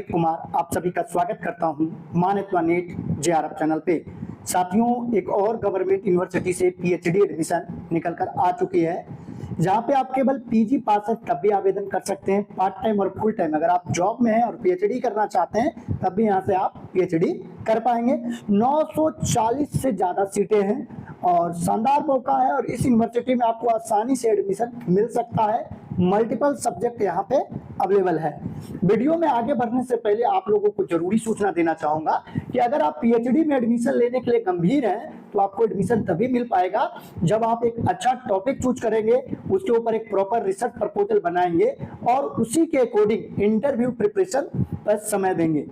प्रदीप कुमार आप सभी का स्वागत करता हूं मान्यता नेट जेआरएफ चैनल पे। साथियों, एक और गवर्नमेंट यूनिवर्सिटी से पीएचडी एडमिशन निकल कर आ चुकी है, जहां पे आप केवल पीजी पास है तब भी आवेदन कर सकते हैं, पार्ट टाइम और फुल टाइम। अगर आप जॉब में हैं और पीएचडी करना चाहते हैं तब भी यहां से आप पीएचडी कर पाएंगे। 940 से ज्यादा सीटें हैं और शानदार मौका है, और इस यूनिवर्सिटी में आपको आसानी से एडमिशन मिल सकता है। मल्टीपल सब्जेक्ट यहाँ पे अवेलेबल है। वीडियो में आगे बढ़ने से पहले आप लोगों को जरूरी सूचना देना चाहूंगा कि अगर आप पीएचडी में एडमिशन लेने के लिए गंभीर हैं तो आपको एडमिशन तभी मिल पाएगा जब आप एक अच्छा टॉपिक चूज करेंगे, उसके ऊपर एक प्रॉपर रिसर्च प्रपोजल बनाएंगे और उसी के अकॉर्डिंग इंटरव्यू प्रिपरेशन पर समय देंगे।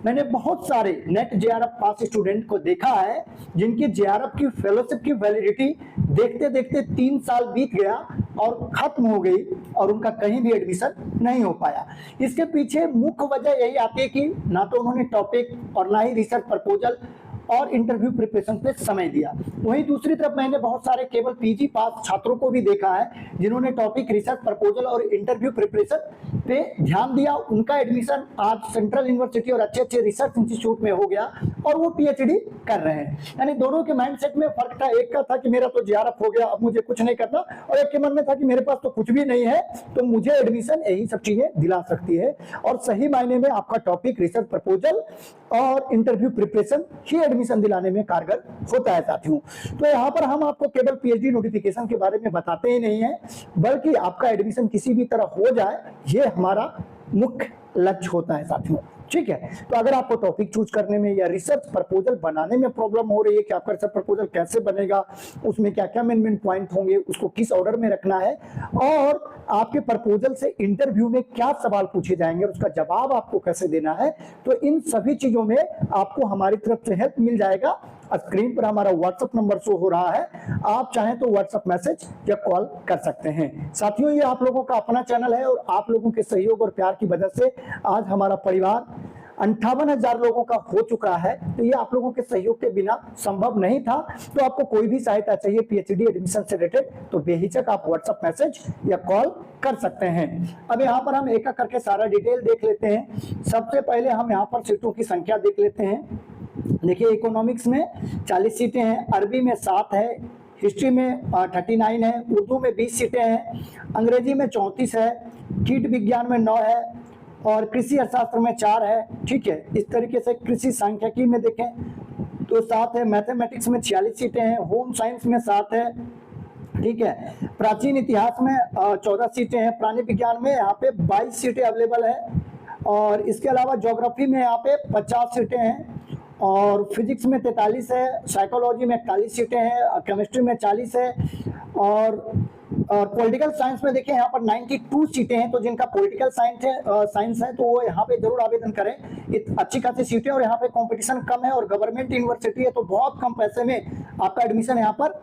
मैंने बहुत सारे नेट जेआरएफ पास स्टूडेंट को देखा है जिनकी जेआरएफ की फेलोशिप की वैलिडिटी देखते देखते 3 साल बीत गया और खत्म हो गई और उनका कहीं भी एडमिशन नहीं हो पाया। इसके पीछे मुख्य वजह यही आती है कि ना तो उन्होंने टॉपिक और ना ही रिसर्च प्रपोजल और इंटरव्यू प्रिपरेशन पे समय दिया। वहीं दूसरी तरफ मैंने बहुत सारे केवल पीजी पास छात्रों को भी देखा है जिन्होंने टॉपिक, रिसर्च प्रपोजल और इंटरव्यू प्रिपरेशन पे ध्यान दिया। उनका एडमिशन आज सेंट्रल यूनिवर्सिटी और अच्छे अच्छे रिसर्च इंस्टीट्यूट में हो गया और वो पीएचडी कर रहे हैं। यानी दोनों के माइंडसेट में फर्क था। एक का था कि मेरा तो जेआरएफ हो गया, अब मुझे कुछ नहीं करना, और एक के मन में था कि मेरे पास तो कुछ भी नहीं है तो मुझे एडमिशन यही सब चीजें दिला सकती है। और सही मायने में आपका टॉपिक, रिसर्च प्रपोजल और इंटरव्यू प्रिपरेशन ही एडमिशन दिलाने में कारगर होता है साथियों। तो यहाँ पर हम आपको केवल पीएचडी नोटिफिकेशन के बारे में बताते ही नहीं है, बल्कि आपका एडमिशन किसी भी तरह हो जाए ये हमारा मुख्य लक्ष्य होता है साथियों। ठीक है, तो अगर आपको टॉपिक चूज करने में या रिसर्च प्रपोजल बनाने में प्रॉब्लम हो रही है कि आपका रिसर्च प्रपोजल कैसे बनेगा, उसमें क्या क्या मेन पॉइंट होंगे, उसको किस ऑर्डर में रखना है, और आपके प्रपोजल से इंटरव्यू में क्या सवाल पूछे जाएंगे और उसका जवाब आपको कैसे देना है, तो इन सभी चीजों में आपको हमारी तरफ से हेल्प मिल जाएगा। स्क्रीन पर हमारा व्हाट्सएप नंबर शो हो रहा है, आप चाहें तो व्हाट्सएप मैसेज या कॉल कर सकते हैं। साथियों, ये आप लोगों का अपना चैनल है और आप लोगों के सहयोग और प्यार की वजह से आज हमारा परिवार 58,000 लोगों का हो चुका है। तो ये आप लोगों के सहयोग के बिना संभव नहीं था। तो आपको कोई भी सहायता चाहिए पीएचडी एडमिशन से रिलेटेड तो बेहिचक आप व्हाट्सएप मैसेज या कॉल कर सकते हैं। अब यहाँ पर हम एक एक करके सारा डिटेल देख लेते हैं। सबसे पहले हम यहाँ पर सीटों की संख्या देख लेते हैं। देखिए, इकोनॉमिक्स में 40 सीटें हैं, अरबी में 7 है, हिस्ट्री में 39 है, उर्दू में 20 सीटें हैं, अंग्रेजी में 34 है, कीट विज्ञान में 9 है और कृषि अर्थशास्त्र में 4 है। ठीक है, इस तरीके से कृषि सांख्यिकी में देखें तो 7 है, मैथमेटिक्स में 46 सीटें हैं, होम साइंस में 7 है। ठीक है, प्राचीन इतिहास में 14 सीटें हैं, प्राणी विज्ञान में यहाँ पे 22 सीटें अवेलेबल है, और इसके अलावा ज्योग्राफी में यहाँ पे 50 सीटें हैं, और फिजिक्स में 43 है, साइकोलॉजी में 41 सीटें हैं, केमिस्ट्री में 40 है, और पॉलिटिकल साइंस में देखिए यहाँ पर 92 सीटें हैं। तो जिनका पॉलिटिकल साइंस है तो वो यहाँ पे जरूर आवेदन करें। अच्छी खासी सीटें और यहाँ पे कंपटीशन कम है और गवर्नमेंट यूनिवर्सिटी है तो बहुत कम पैसे में आपका एडमिशन यहाँ पर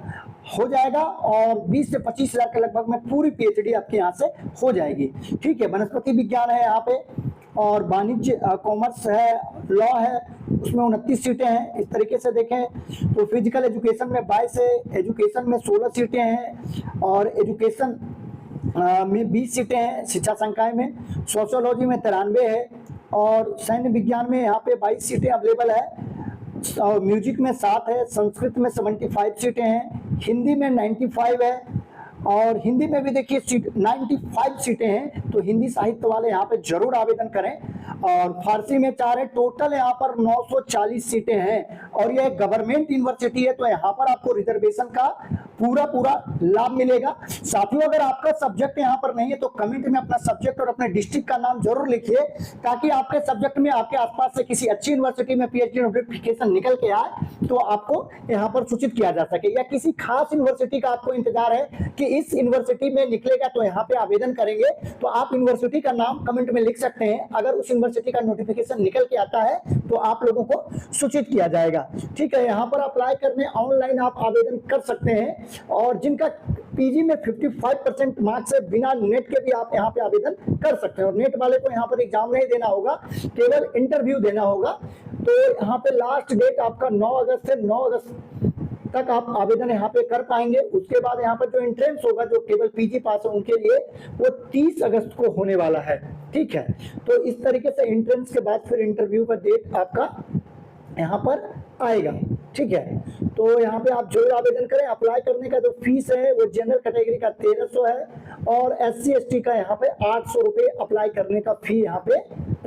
हो जाएगा और 20 से 25 हजार के लगभग में पूरी पीएचडी आपके यहाँ से हो जाएगी। ठीक है, वनस्पति विज्ञान है यहाँ पे, और वाणिज्य कॉमर्स है, लॉ है, उसमें 29 सीटें हैं। इस तरीके से देखें तो फिजिकल एजुकेशन में 22 है, एजुकेशन में 16 सीटें हैं, और एजुकेशन में 20 सीटें हैं, शिक्षा संकाय में, सोशियोलॉजी में 93 है, और सैन्य विज्ञान में यहाँ पे 22 सीटें अवेलेबल है, और म्यूजिक में 7 है, संस्कृत में 75 सीटें हैं, हिंदी में 95 है, और हिंदी में भी देखिए 95 सीटें हैं। तो हिंदी साहित्य वाले यहाँ पे जरूर आवेदन करें, और फारसी में 4 है। टोटल यहाँ पर 940 सीटें हैं, और यह गवर्नमेंट यूनिवर्सिटी है तो यहाँ पर आपको रिजर्वेशन का पूरा लाभ मिलेगा। साथियों, अगर आपका सब्जेक्ट यहाँ पर नहीं है तो कमेंट में अपना सब्जेक्ट और अपने डिस्ट्रिक्ट का नाम जरूर लिखिए, ताकि आपके सब्जेक्ट में आपके आसपास से किसी अच्छी यूनिवर्सिटी में पीएचडी नोटिफिकेशन निकल के आए तो आपको यहाँ पर सूचित किया जा सके, या किसी खास यूनिवर्सिटी का आपको इंतजार है कि इस यूनिवर्सिटी में निकलेगा तो यहाँ पे आवेदन करेंगे, तो आप यूनिवर्सिटी का नाम कमेंट में लिख सकते हैं। अगर उस यूनिवर्सिटी का नोटिफिकेशन निकल के आता है तो आप लोगों को सूचित किया जाएगा। ठीक है, यहाँ पर अप्लाई करने ऑनलाइन आप आवेदन कर सकते हैं, और जिनका पीजी में 55% मार्क्स है, बिना नेट के भी आप यहाँ पे आवेदन कर सकते हैं। और नेट वाले को यहाँ पर एग्जाम नहीं देना होगा, केवल इंटरव्यू देना होगा। तो यहाँ पे लास्ट डेट आपका 9 अगस्त से 9 अगस्त तक आप आवेदन यहाँ पे कर पाएंगे। उसके बाद यहाँ पर जो एंट्रेंस होगा, जो केवल पीजी पास है उनके लिए, वो 30 अगस्त को होने वाला है। ठीक है। तो इस तरीके से एंट्रेंस के बाद फिर इंटरव्यू का डेट आपका यहाँ पर आएगा, ठीक है। तो यहाँ पे आप जो आवेदन करें, अप्लाई करने का जो फीस है वो जनरल कैटेगरी का 1300 है और SC ST का यहाँ पे 800 रुपए अप्लाई करने का फी यहाँ पे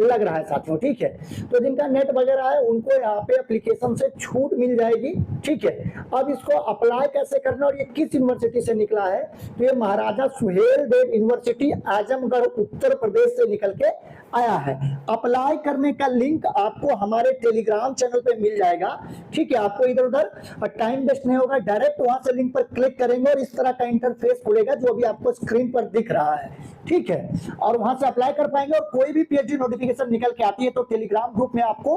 लग रहा है साथियों, ठीक है। तो जिनका नेट वगैरह है उनको यहाँ पे एप्लीकेशन से छूट मिल जाएगी, ठीक है। अब इसको अप्लाई कैसे करना और ये किस यूनिवर्सिटी से निकला है, तो ये महाराजा सुहेलदेव यूनिवर्सिटी आजमगढ़ उत्तर प्रदेश से निकल के आया है। अप्लाई करने का लिंक आपको हमारे टेलीग्राम चैनल पे मिल जाएगा, ठीक है। आपको इधर उधर टाइम वेस्ट नहीं होगा, डायरेक्ट वहां से लिंक पर क्लिक करेंगे और इस तरह का इंटरफेस खुलेगा जो अभी आपको स्क्रीन पर दिख रहा है, ठीक है। और वहां से अप्लाई कर पाएंगे और कोई भी PhD नोटिफिकेशन निकल के आती है तो टेलीग्राम ग्रुप में आपको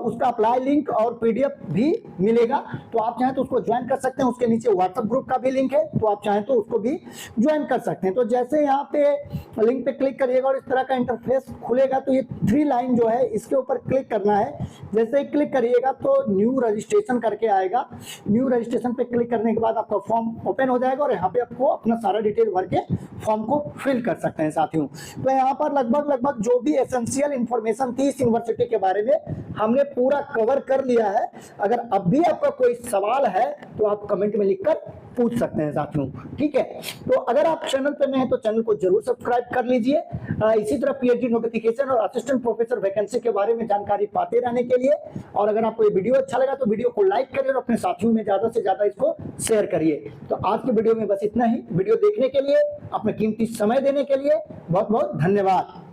उसका अप्लाई लिंक और PDF भी मिलेगा। तो आप चाहें तो उसको ज्वाइन कर सकते हैं। उसके नीचे व्हाट्सएप ग्रुप का भी लिंक है, तो आप चाहें तो उसको भी ज्वाइन कर सकते हैं। तो जैसे यहाँ पे लिंक पे क्लिक करिएगा और इस तरह का इंटरफेस खुलेगा तो ये 3 लाइन जो है इसके ऊपर क्लिक करना है। जैसे ही क्लिक करिएगा तो न्यू रजिस्ट्रेशन करके आएगा। न्यू रजिस्ट्रेशन पे क्लिक करने के बाद आपका फॉर्म ओपन हो जाएगा और यहाँ पे आपको अपना सारा डिटेल भर के फॉर्म को फिल कर सकते हैं साथियों। तो यहाँ पर लगभग जो भी एसेंशियल इंफॉर्मेशन थी इस यूनिवर्सिटी के बारे में हमने पूरा कवर कर लिया है। अगर अब भी आपका कोई सवाल है तो आप कमेंट में लिखकर पूछ सकते हैं साथियों, ठीक है। तो अगर आप चैनल पर नए हैं तो चैनल को जरूर सब्सक्राइब कर लीजिए। इसी तरह PhD नोटिफिकेशन और असिस्टेंट प्रोफेसर वैकेंसी के बारे में जानकारी पाते रहने के लिए। और अगर आपको ये वीडियो अच्छा लगा तो वीडियो को लाइक करिए और अपने साथियों में ज्यादा से ज्यादा इसको शेयर करिए। तो आज के वीडियो में बस इतना ही। वीडियो देखने के लिए, अपना कीमती समय देने के लिए बहुत बहुत धन्यवाद।